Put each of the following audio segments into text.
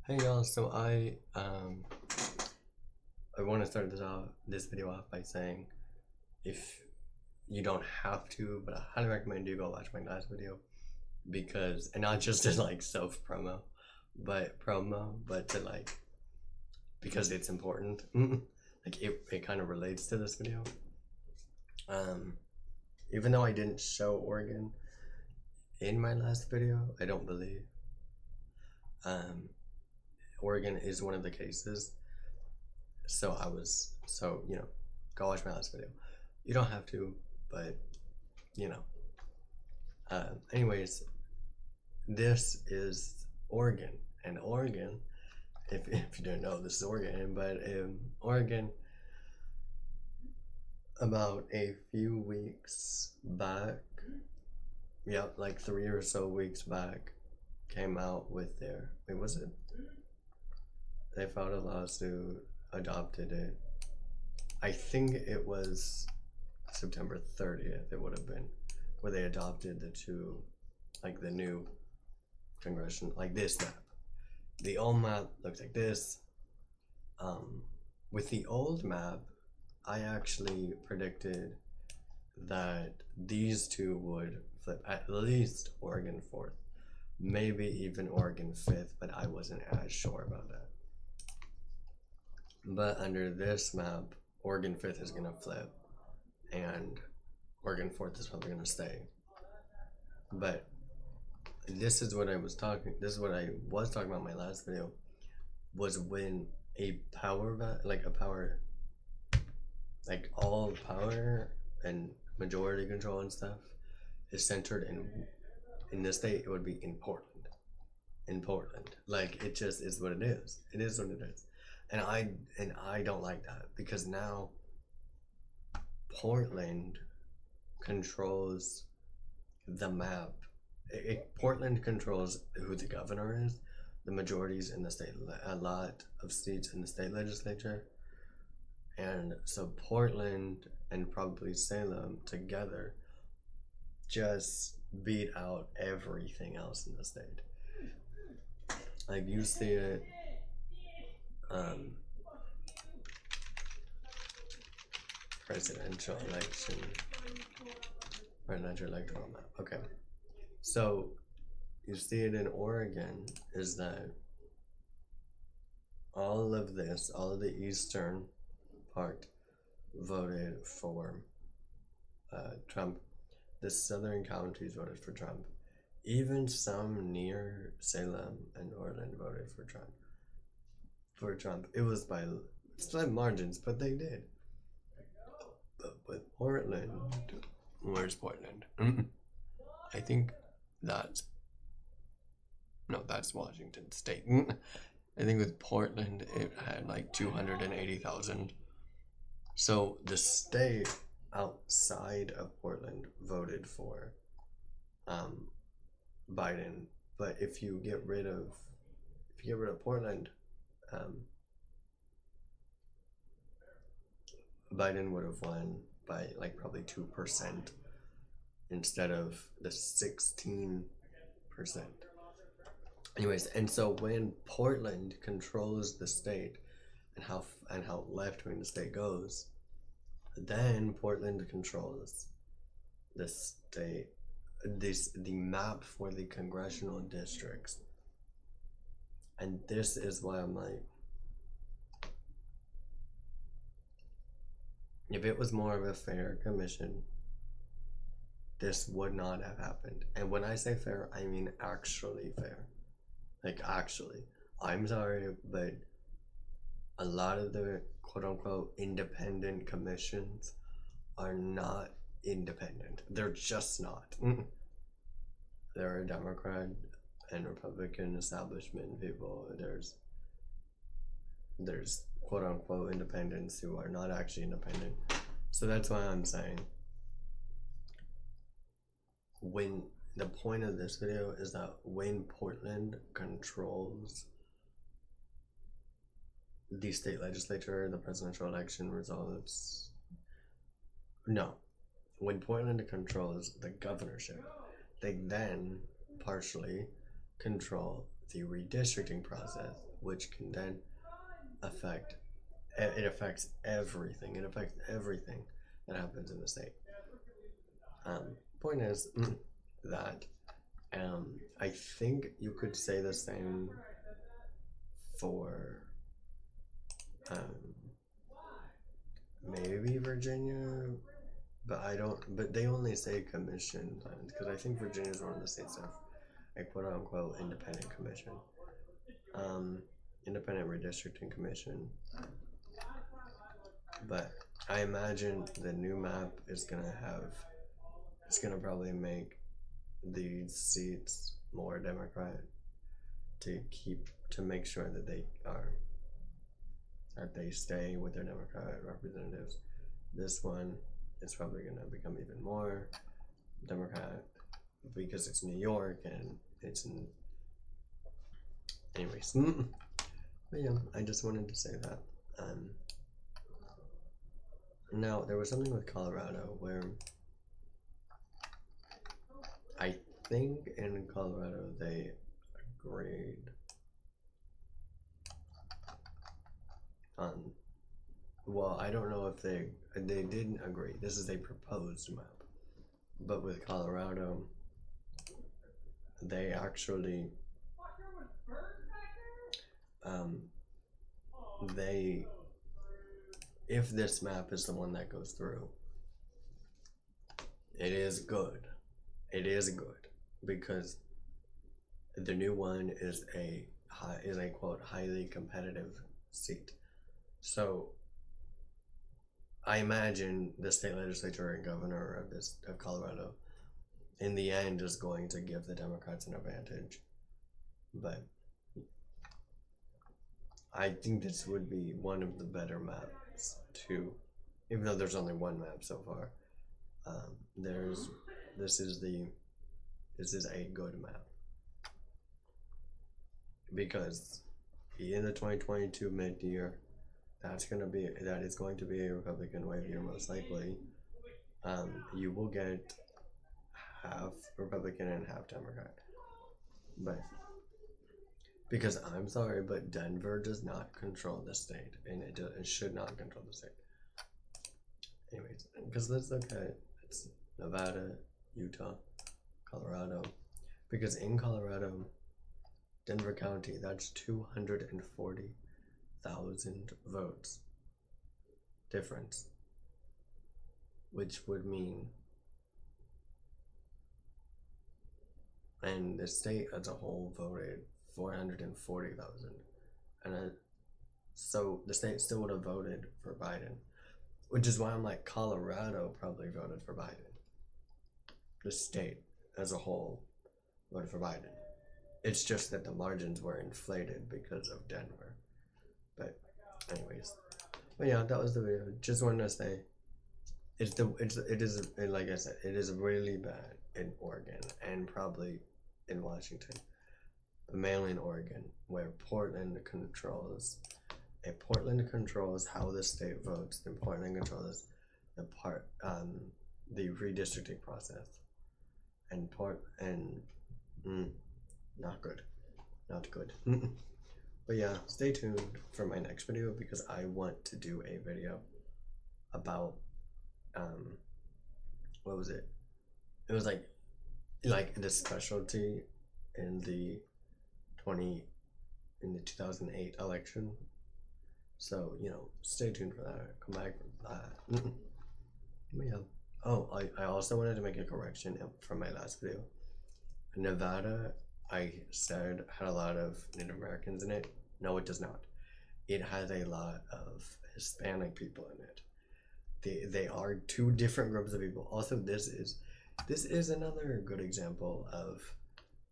Hey y'all, so I want to start this video off by saying if you don't have to, but I highly recommend you go watch my last video because, and not just to like self promo, but to like because it's important. Like it kind of relates to this video. Even though I didn't show Oregon in my last video, I don't believe. Oregon is one of the cases. So go watch my last video. You don't have to, but you know. Anyways, this is Oregon, and Oregon, if you don't know, this is Oregon, but Oregon, about a few weeks back, like 3 or so weeks back, came out with their, they filed a lawsuit, adopted it. I think it was September 30th, it would have been, where they adopted the two, like the new congressional, like this map. The old map looks like this. With the old map, I actually predicted that these two would flip at least Oregon 4th, maybe even Oregon 5th, but I wasn't as sure about that. But under this map, Oregon 5th is gonna flip, and Oregon 4th is probably gonna stay. But this is what I was talking about in my last video, was when a power, like all power and majority control and stuff is centered in this state, it would be in Portland. Like it just is what it is. It is what it is. And I don't like that, because now Portland controls the map. Portland controls who the governor is, the majorities in the state, a lot of seats in the state legislature, and so Portland and probably Salem together just beat out everything else in the state. Like you see it, presidential electoral map. Okay, so you see it in Oregon is that all of the eastern part voted for Trump. The southern counties voted for Trump. Even some near Salem and Orland voted for Trump. It was by slim margins, but they did. But with Portland, where's Portland? I think that's Washington State. I think with Portland, it had like 280,000. So the state outside of Portland voted for Biden, but if you get rid of Portland, Biden would have won by like probably 2% instead of the 16%. Anyways, and so when Portland controls the state and how left wing the state goes, then Portland controls the state, the map for the congressional districts. And this is why I'm like, if it was more of a fair commission, this would not have happened. And when I say fair, I mean actually fair. Like actually, I'm sorry, but a lot of the quote-unquote independent commissions are not independent. They're just not. There are Democrat and Republican establishment people. There's quote-unquote independents who are not actually independent. So that's why I'm saying, when the point of this video is that when Portland controls the state legislature, the presidential election results, no, when Portland controls the governorship, they then partially control the redistricting process, which can then affect everything. It affects everything that happens in the state. Point is that I think you could say the same for maybe Virginia, but I don't. But they only say commission plans because I think Virginia is one of the states that have a quote unquote independent commission, independent redistricting commission. But I imagine the new map is gonna have. It's gonna probably make these seats more Democrat to make sure that they stay with their Democrat representatives. This one is probably gonna become even more Democrat because it's New York and it's in. Anyways, but yeah, I just wanted to say that. Now there was something with Colorado where I think in Colorado they agreed on. Well, I don't know if they didn't agree. This is a proposed map, but with Colorado, they actually if this map is the one that goes through, it is good. It is good because the new one is a quote highly competitive seat. So I imagine the state legislature and governor of Colorado in the end is going to give the Democrats an advantage. But I think this would be one of the better maps too, even though there's only one map so far. This is a good map because in the 2022 mid-year, that is going to be a Republican wave year most likely. You will get half Republican and half Democrat, but because I'm sorry, but Denver does not control the state, and it should not control the state. Anyways, because let's look at it's Nevada, Utah, Colorado, because in Colorado, Denver County, that's 240,000 votes difference, which would mean, and the state as a whole voted 440,000, and so the state still would have voted for Biden, which is why I'm like Colorado probably voted for Biden. The state as a whole voted for Biden. It's just that the margins were inflated because of Denver. But anyways, but yeah, that was the video. Just wanted to say, it is like I said, it is really bad in Oregon and probably in Washington, but mainly in Oregon, where Portland controls how the state votes, and Portland controls the redistricting process, and not good. But yeah, stay tuned for my next video because I want to do a video about what was it? It was like the specialty in the 2008 election. So, stay tuned for that. Come back for that. But yeah. Oh, I also wanted to make a correction from my last video. Nevada, I said, had a lot of Native Americans in it. No, it does not. It has a lot of Hispanic people in it. They are two different groups of people. Also, this is another good example of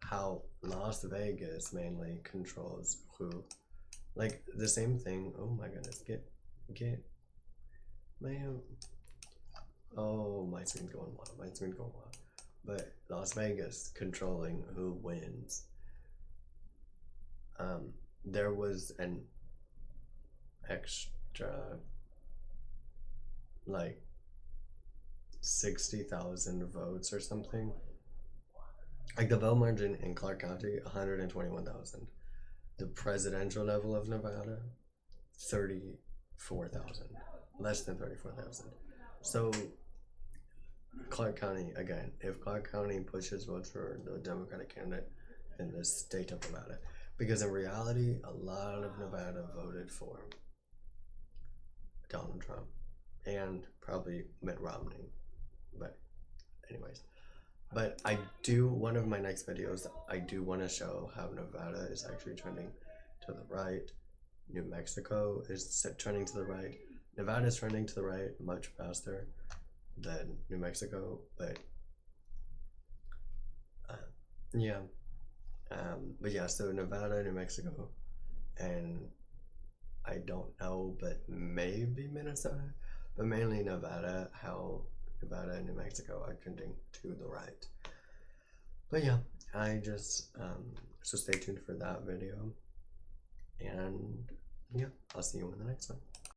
how Las Vegas mainly controls who, like the same thing. Oh my goodness, get, man. Oh, my screen's going wild. But Las Vegas controlling who wins. There was an extra like 60,000 votes or something. Like the vote margin in Clark County, 121,000. the presidential level of Nevada, 34,000, less than 34,000. So Clark County, again, if Clark County pushes votes for the Democratic candidate in the state of Nevada, because in reality, a lot of Nevada voted for Donald Trump and probably Mitt Romney. But anyways, but I do, one of my next videos, I do want to show how Nevada is actually trending to the right. New Mexico is trending to the right. Nevada is trending to the right much faster than New Mexico, but yeah. But yeah, so Nevada, New Mexico, and I don't know, but maybe Minnesota, but mainly Nevada, how Nevada and New Mexico are trending to the right. But yeah, I just, so stay tuned for that video, and yeah, I'll see you in the next one.